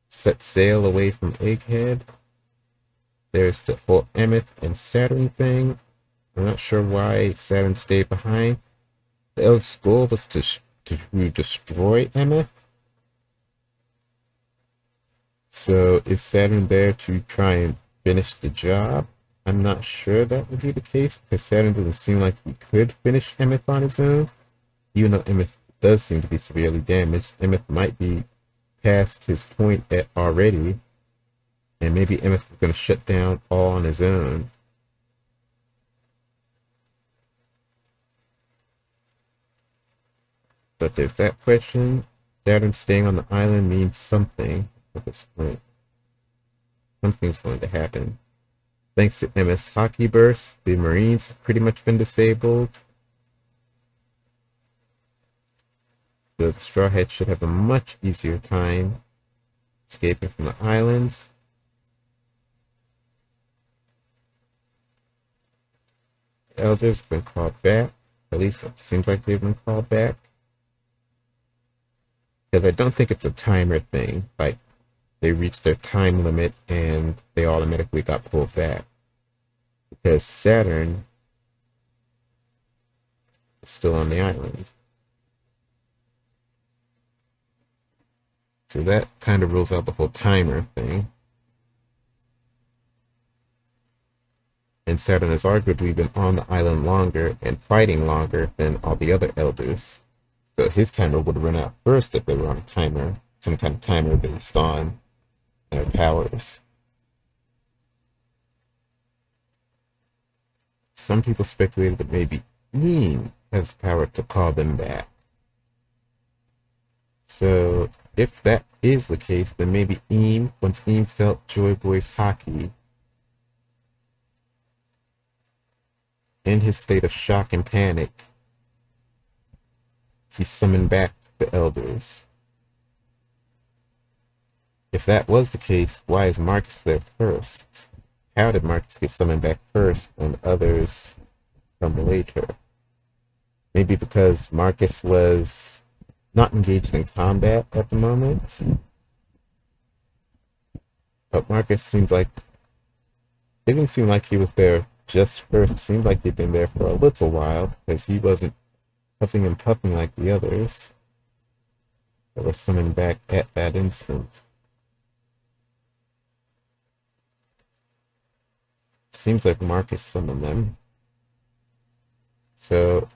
set sail away from Egghead. There's the whole Emet and Saturn thing. I'm not sure why Saturn stayed behind. The Elf's goal was to destroy Emet. So is Saturn there to try and finish the job? I'm not sure that would be the case because Saturn doesn't seem like he could finish Emmett on his own. Even though Emmett does seem to be severely damaged, Emmett might be past his point already, and maybe Emmett is going to shut down all on his own. But there's that question. Saturn staying on the island means something at this point. Something's going to happen. Thanks to MS Hockey Burst, the Marines have pretty much been disabled. So the Straw Hats should have a much easier time escaping from the islands. The Elders have been called back. At least it seems like they've been called back. Because I don't think it's a timer thing. Like, they reached their time limit and they automatically got pulled back. Because Saturn is still on the island. So that kind of rules out the whole timer thing. And Saturn has arguably been on the island longer and fighting longer than all the other elders. So his timer would have run out first if they were on a timer, some kind of timer based on their powers. Some people speculated that maybe Eam has the power to call them back. So if that is the case, then maybe Eam, once Eam felt Joy Boy's hockey, in his state of shock and panic, he summoned back the elders. If that was the case, why is Marcus there first? How did Marcus get summoned back first when others come later? Maybe because Marcus was not engaged in combat at the moment. But Marcus seems like it didn't seem like he was there just first. It seemed like he'd been there for a little while because he wasn't puffing and puffing like the others that were summoned back at that instant. Seems like Marcus summoned them. So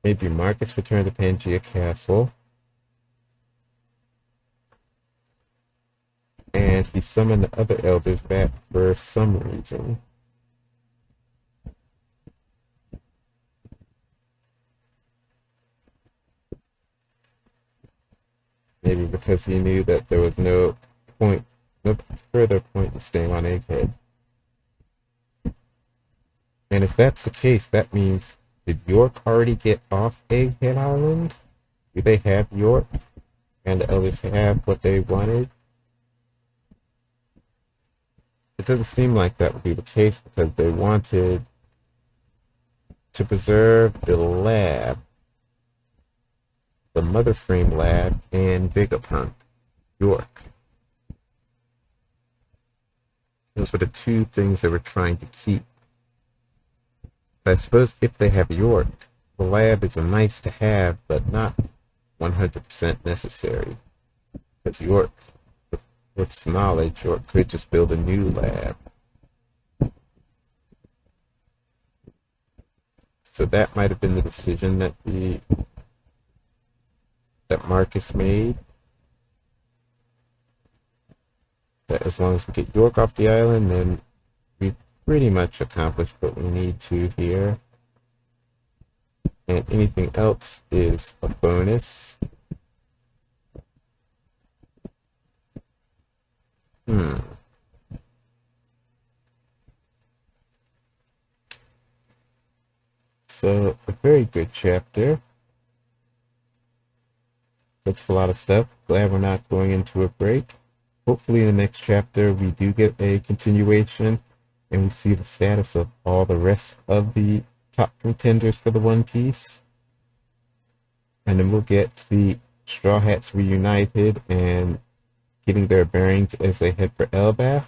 maybe Marcus returned to Pangea Castle and he summoned the other elders back for some reason. Maybe because he knew that there was point, no further point in staying on Egghead. And if that's the case, that means did York already get off Egghead Island? Do they have York? And the elders have what they wanted? It doesn't seem like that would be the case because they wanted to preserve the lab, the Mother Frame lab, and Vegapunk, York. Those were the two things they were trying to keep. But I suppose if they have York, the lab is a nice to have, but not 100% necessary. Because York, with York's knowledge, York could just build a new lab. So that might have been the decision that Marcus made. That as long as we get York off the island, then we pretty much accomplished what we need to here. And anything else is a bonus. Hmm. So, a very good chapter. That's a lot of stuff. Glad we're not going into a break. Hopefully in the next chapter we do get a continuation and we see the status of all the rest of the top contenders for the One Piece. And then we'll get the Straw Hats reunited and getting their bearings as they head for Elbaf.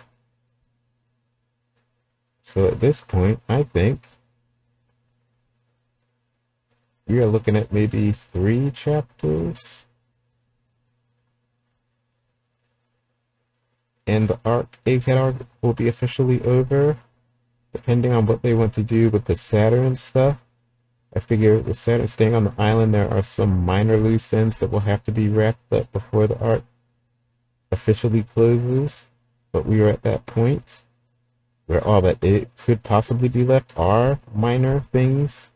So at this point, I think we are looking at maybe 3 chapters. And the Egghead arc will be officially over, depending on what they want to do with the Saturn stuff. I figure with Saturn staying on the island, there are some minor loose ends that will have to be wrapped up before the arc officially closes. But we are at that point where all that it could possibly be left are minor things,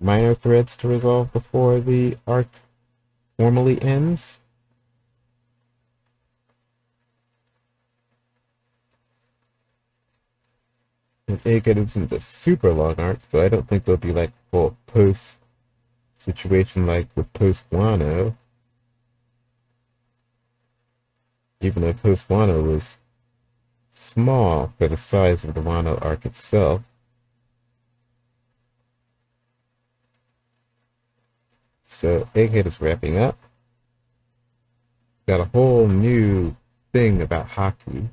minor threads to resolve before the arc formally ends. And Egghead isn't a super long arc, so I don't think there'll be like a full post situation like with Post Wano. Even though Post Wano was small for the size of the Wano arc itself. So Egghead is wrapping up. Got a whole new thing about Haki.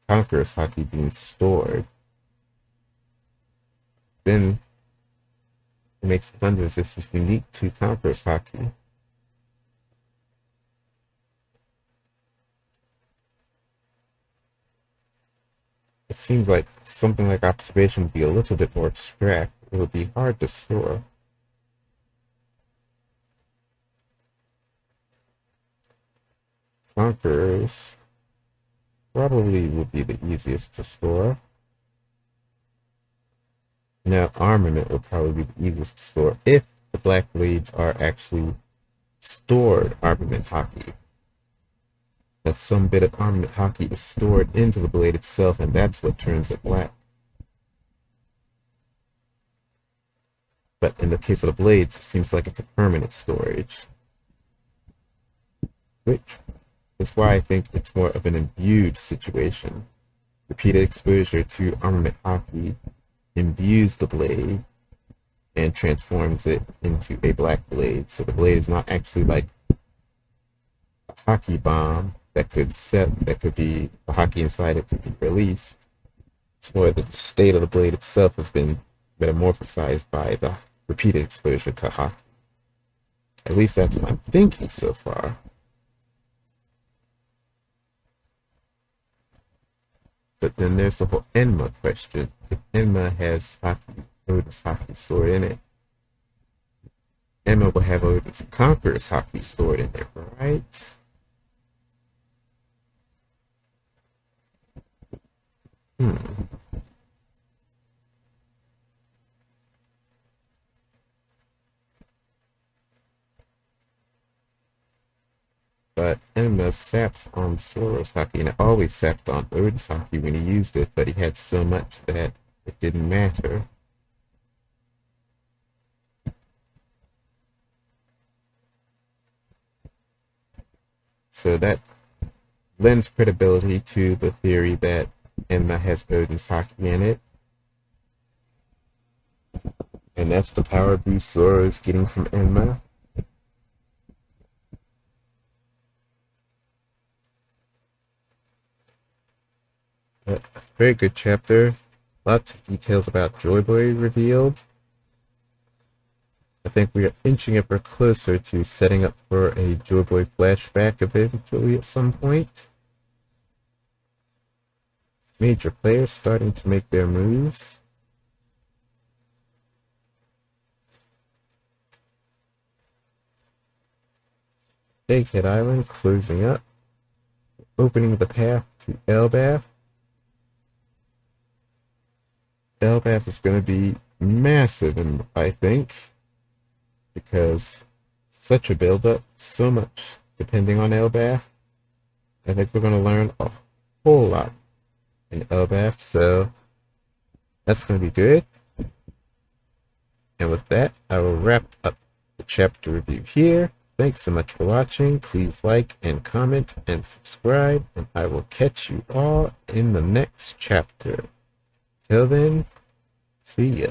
Conqueror's Haki being stored. Then it makes me wonder, is this unique to Conqueror's Haki? It seems like something like observation would be a little bit more abstract. It would be hard to store. Conquerors probably would be the easiest to store. Now, armament would probably be the easiest to store if the black blades are actually stored armament Haki. That some bit of armament Haki is stored into the blade itself, and that's what turns it black. But in the case of the blades, it seems like it's a permanent storage. Which is why I think it's more of an imbued situation. Repeated exposure to armament hockey imbues the blade and transforms it into a black blade. So the blade is not actually like a hockey bomb that could be the hockey inside it could be released. It's more that the state of the blade itself has been metamorphosized by the repeated exposure to hockey. At least that's what I'm thinking so far. But then there's the whole Enma question. If Enma has Odin's hockey stored in it, Enma will have Odin's Conqueror's hockey stored in it, right? Hmm. But Enma saps on Soros hockey, and it always sapped on Odin's hockey when he used it, but he had so much that it didn't matter. So that lends credibility to the theory that Enma has Odin's hockey in it. And that's the power boost Zoro is getting from Enma. But very good chapter. Lots of details about Joy Boy revealed. I think we are inching ever closer to setting up for a Joy Boy flashback eventually at some point. Major players starting to make their moves. Egghead Island closing up, opening the path to Elbaf. Elbaf is going to be massive, I think, because such a build-up, so much depending on Elbaf. I think we're going to learn a whole lot in Elbaf, so that's going to be good. And with that, I will wrap up the chapter review here. Thanks so much for watching. Please like and comment and subscribe, and I will catch you all in the next chapter. Till then, see ya.